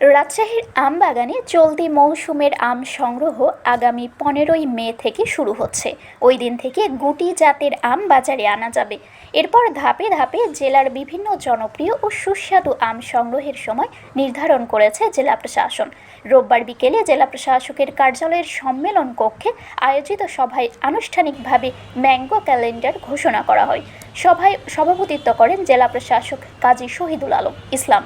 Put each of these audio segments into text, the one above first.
রাজশাহীর আমবাগানে চলতি মৌসুমের আম সংগ্রহ আগামী 15ই মে থেকে শুরু হচ্ছে। ওই দিন থেকে গুটি জাতের আম বাজারে আনা যাবে। এরপর ধাপে ধাপে জেলার বিভিন্ন জনপ্রিয় ও সুস্বাদু আম সংগ্রহের সময় নির্ধারণ করেছে জেলা প্রশাসন। রোববার বিকেলে জেলা প্রশাসকের কার্যালয়ের সম্মেলন কক্ষে আয়োজিত সভায় আনুষ্ঠানিকভাবে ম্যাঙ্গো ক্যালেন্ডার ঘোষণা করা হয়। সভায় সভাপতিত্ব করেন জেলা প্রশাসক কাজী শহীদুল আলম ইসলাম।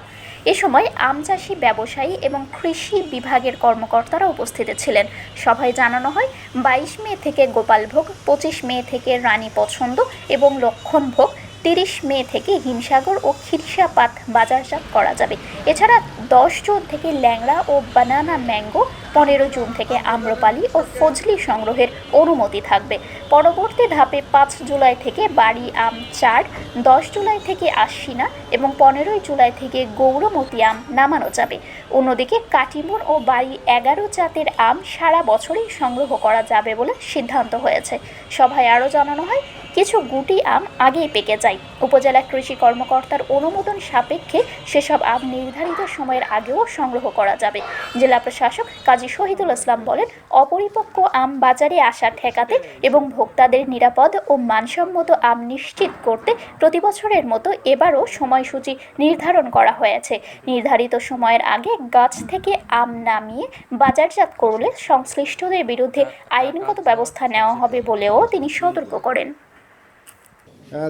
এ সময় আম চাষি, ব্যবসায়ী এবং কৃষি বিভাগের কর্মকর্তারা উপস্থিত ছিলেন। সভায় জানানো হয়, 22 মে থেকে গোপালভোগ, 25 মে থেকে রানী পছন্দ এবং লক্ষণভোগ, 30 মে থেকে হিমসাগর ও খিরসাপাত বাজারজাত করা যাবে। এছাড়া 10 জুন থেকে ল্যাংড়া ও বানানা ম্যাঙ্গো, 15 জুন থেকে আম্রপালি ও ফজলি সংগ্রহের অনুমতি থাকবে। পরবর্তী ধাপে 5 জুলাই থেকে বাড়ি আম 4, 10 জুলাই থেকে আশ্বিনা এবং 15 জুলাই থেকে গৌরমতি আম নামানো যাবে। অন্যদিকে কাটিমন ও বাড়ি 11 জাতের আম সারা বছরই সংগ্রহ করা যাবে বলে সিদ্ধান্ত হয়েছে। সভায় আরও জানানো হয়, কিছু গুটি আম আগেই পেকে যায়। উপজেলা কৃষি কর্মকর্তার অনুমোদন সাপেক্ষে সেসব আম নির্ধারিত সময়ের আগেও সংগ্রহ করা যাবে। জেলা প্রশাসক কাজী শহীদুল ইসলাম বলেন, অপরিপক্ক আম বাজারে আসা ঠেকাতে এবং ভোক্তাদের নিরাপদ ও মানসম্মত আম নিশ্চিত করতে প্রতিবছরের মতো এবারও সময়সূচি নির্ধারণ করা হয়েছে। নির্ধারিত সময়ের আগে গাছ থেকে আম নামিয়ে বাজারজাত করলে সংশ্লিষ্টদের বিরুদ্ধে আইনগত ব্যবস্থা নেওয়া হবে বলেও তিনি সতর্ক করেন।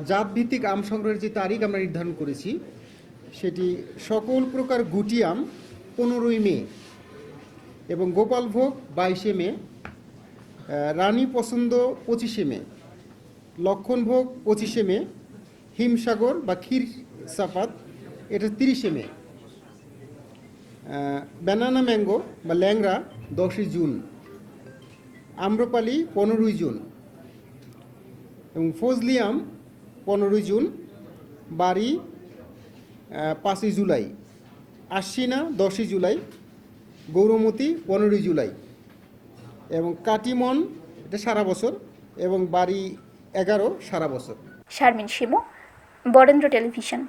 জাতভিত্তিক আম সংগ্রহের যে তারিখ আমরা নির্ধারণ করেছি সেটি সকল প্রকার গুটি আম 15ই মে এবং গোপালভোগ 22শে মে, রানী পছন্দ 25শে মে, লক্ষণভোগ 25শে মে, হিমসাগর বা খিরসাপাত এটা 30শে মে, ব্যানানা ম্যাঙ্গো বা ল্যাংড়া 10ই জুন, আম্রপালি 15ই জুন এবং ফজলি আম 15ই জুন, বাড়ি 5ই জুলাই, আশ্বিনা 10ই জুলাই, গৌরমতি 15ই জুলাই এবং কাটিমন এটা সারা বছর এবং বাড়ি 11 সারা বছর। শারমিন শিমু, বরেন্দ্র টেলিভিশন।